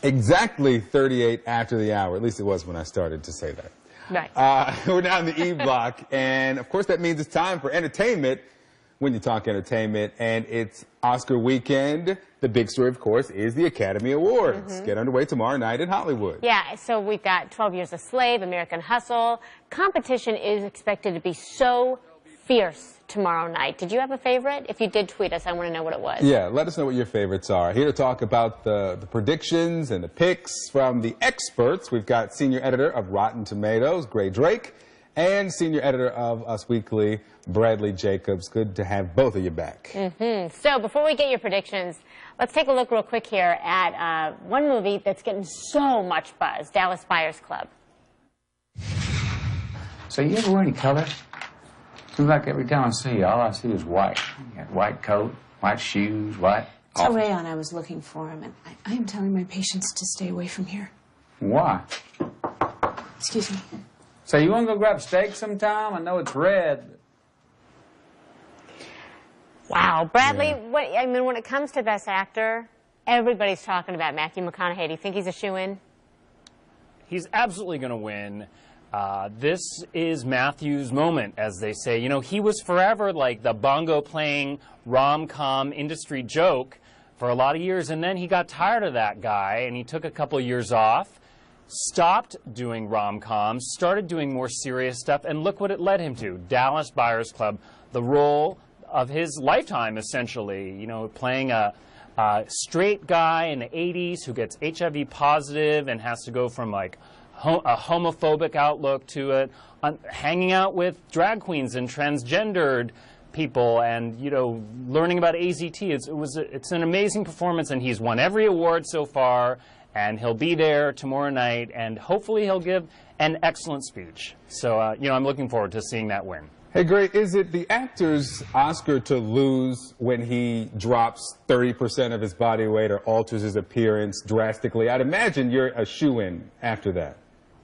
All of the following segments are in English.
Exactly 38 after the hour. At least it was when I started to say that. Right. We're now in the E block, and of course that means it's time for entertainment. When you talk entertainment, and it's Oscar weekend, the big story, of course, is the Academy Awards. Get underway tomorrow night in Hollywood. Yeah, so we've got 12 Years a Slave, American Hustle. Competition is expected to be so fierce tomorrow night. Did you have a favorite? If you did tweet us, I want to know what it was. Yeah, let us know what your favorites are. Here to talk about the predictions and the picks from the experts, we've got senior editor of Rotten Tomatoes, Gray Drake, and senior editor of Us Weekly, Bradley Jacobs. Good to have both of you back. So before we get your predictions, let's take a look real quick here at one movie that's getting so much buzz, Dallas Buyers Club. So you ever wear any color? Seems like every time I see you, all I see is white. You got white coat, white shoes, white Tell Rayon I was looking for him, and I am telling my patients to stay away from here. Why? Excuse me. So you want to go grab steak sometime? I know it's red. Wow, Bradley, I mean, when it comes to Best Actor, everybody's talking about Matthew McConaughey. Do you think he's a shoo-in? He's absolutely going to win. This is Matthew's moment, as they say. You know, he was forever like the bongo-playing rom-com industry joke for a lot of years, and then he got tired of that guy, and he took a couple years off, stopped doing rom-coms, started doing more serious stuff, and look what it led him to. Dallas Buyers Club, the role of his lifetime, essentially. You know, playing a straight guy in the 80s who gets HIV positive and has to go from like a homophobic outlook to hanging out with drag queens and transgendered people, and you know, learning about AZT. It's an amazing performance, and he's won every award so far, and he'll be there tomorrow night, and hopefully he'll give an excellent speech. So you know, I'm looking forward to seeing that win. Hey, Gray, is it the actor's Oscar to lose when he drops 30% of his body weight or alters his appearance drastically? I'd imagine you're a shoo-in after that.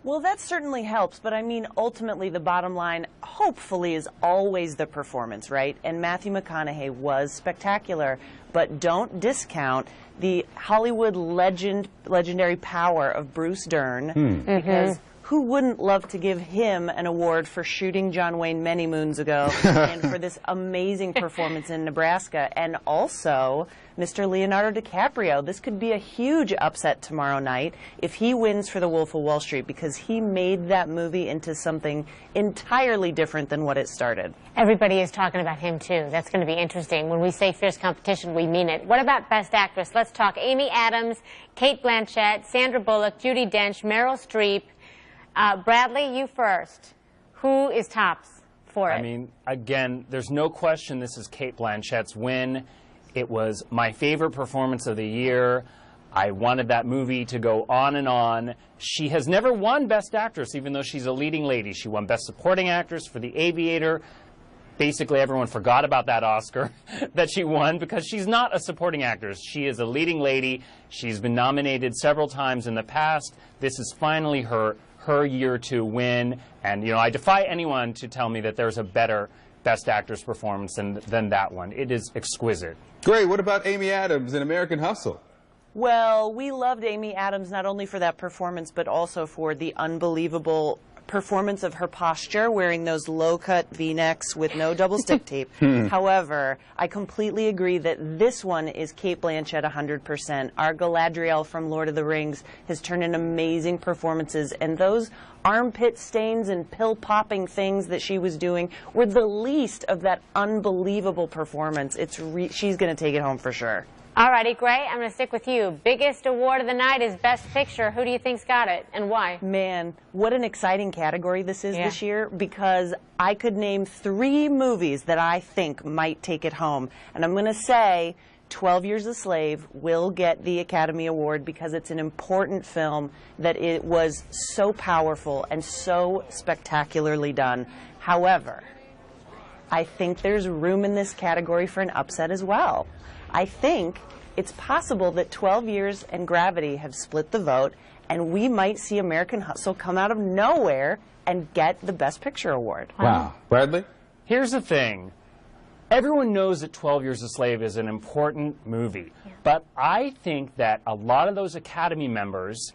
Well, that certainly helps, but I mean, ultimately, the bottom line, hopefully, is always the performance, right? And Matthew McConaughey was spectacular, but don't discount the Hollywood legendary power of Bruce Dern, because who wouldn't love to give him an award for shooting John Wayne many moons ago and for this amazing performance in Nebraska? And also, Mr. Leonardo DiCaprio. This could be a huge upset tomorrow night if he wins for The Wolf of Wall Street, because he made that movie into something entirely different than what it started. Everybody is talking about him, too. That's going to be interesting. When we say fierce competition, we mean it. What about Best Actress? Let's talk Amy Adams, Cate Blanchett, Sandra Bullock, Judi Dench, Meryl Streep. Bradley, you first. Who is tops for it? I mean, again, there's no question this is Cate Blanchett's win. It was my favorite performance of the year. I wanted that movie to go on and on. She has never won Best Actress, even though she's a leading lady. She won Best Supporting Actress for The Aviator. Basically, everyone forgot about that Oscar that she won because she's not a supporting actress. She is a leading lady. She's been nominated several times in the past. This is finally her year to win, and you know, I defy anyone to tell me that there's a better Best Actress performance than that one. It is exquisite. Great. What about Amy Adams in American Hustle? Well, we loved Amy Adams not only for that performance, but also for the unbelievable performance of her posture, wearing those low-cut V-necks with no double stick tape. However, I completely agree that this one is Cate Blanchett 100%. Our Galadriel from Lord of the Rings has turned in amazing performances, and those armpit stains and pill-popping things that she was doing were the least of that unbelievable performance. She's going to take it home for sure. All righty, Gray, I'm going to stick with you. Biggest award of the night is Best Picture. Who do you think's got it, and why? Man, what an exciting category this is this year, because I could name 3 movies that I think might take it home. And I'm going to say 12 Years a Slave will get the Academy Award because it's an important film, that it was so powerful and so spectacularly done. However, I think there's room in this category for an upset as well. I think it's possible that 12 Years and Gravity have split the vote, and we might see American Hustle come out of nowhere and get the Best Picture award. Wow. Bradley? Here's the thing. everyone knows that 12 Years a Slave is an important movie, but I think that a lot of those Academy members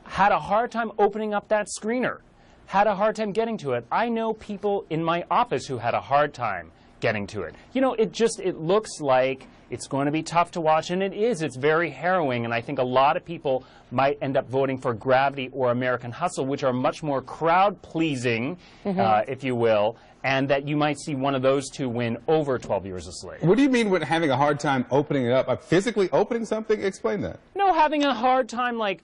had a hard time opening up that screener, had a hard time getting to it. I know people in my office who had a hard time getting to it. You know, it looks like it's going to be tough to watch, and it is. It's very harrowing, and I think a lot of people might end up voting for Gravity or American Hustle, which are much more crowd-pleasing, if you will, and that you might see one of those two win over 12 Years a Slave. What do you mean with having a hard time opening it up? Physically opening something? Explain that. No, having a hard time, like,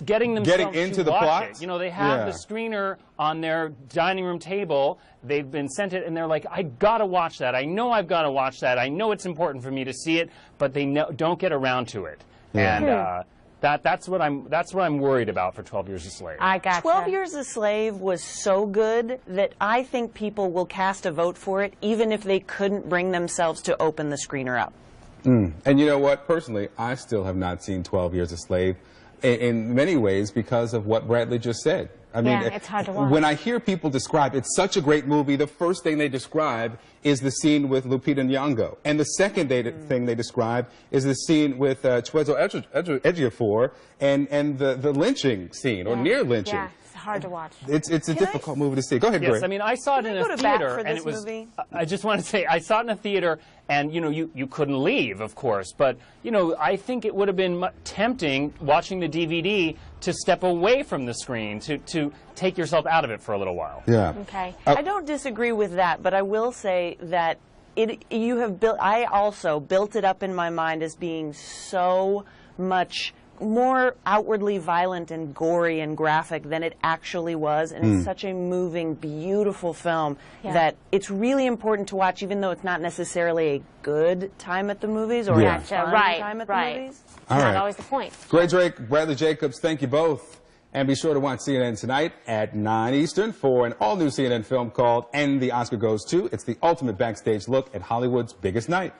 getting themselves into to the watch plot? it. You know, they have the screener on their dining room table. They've been sent it, and they're like, I gotta watch that. I know I've gotta watch that. I know it's important for me to see it, but they don't get around to it. And that's what I'm worried about for 12 Years a Slave. I gotcha. 12 Years a Slave was so good that I think people will cast a vote for it, even if they couldn't bring themselves to open the screener up. And you know what? Personally, I still have not seen 12 Years a Slave. In many ways because of what Bradley just said. I mean, it's hard to watch. When I hear people describe it's such a great movie, the first thing they describe is the scene with Lupita Nyong'o. And the second thing they describe is the scene with Chiwetel Ejiofor and the lynching scene, or near lynching. Yeah, it's hard to watch. It's a difficult movie to see. Go ahead, Gray. Yes, I mean, I saw it in a theater, and it was. I just want to say, I saw it in a theater, and you know, you couldn't leave, of course, but you know, I think it would have been tempting watching the DVD to step away from the screen, to take yourself out of it for a little while. Yeah. Okay. I don't disagree with that, but I will say that I also built it up in my mind as being so much more outwardly violent and gory and graphic than it actually was, and it's such a moving, beautiful film that it's really important to watch, even though it's not necessarily a good time at the movies or a fun time at the movies. Not always the point. Gray Drake, Bradley Jacobs, thank you both. And be sure to watch CNN tonight at 9 Eastern for an all-new CNN film called And the Oscar Goes To. It's the ultimate backstage look at Hollywood's biggest night.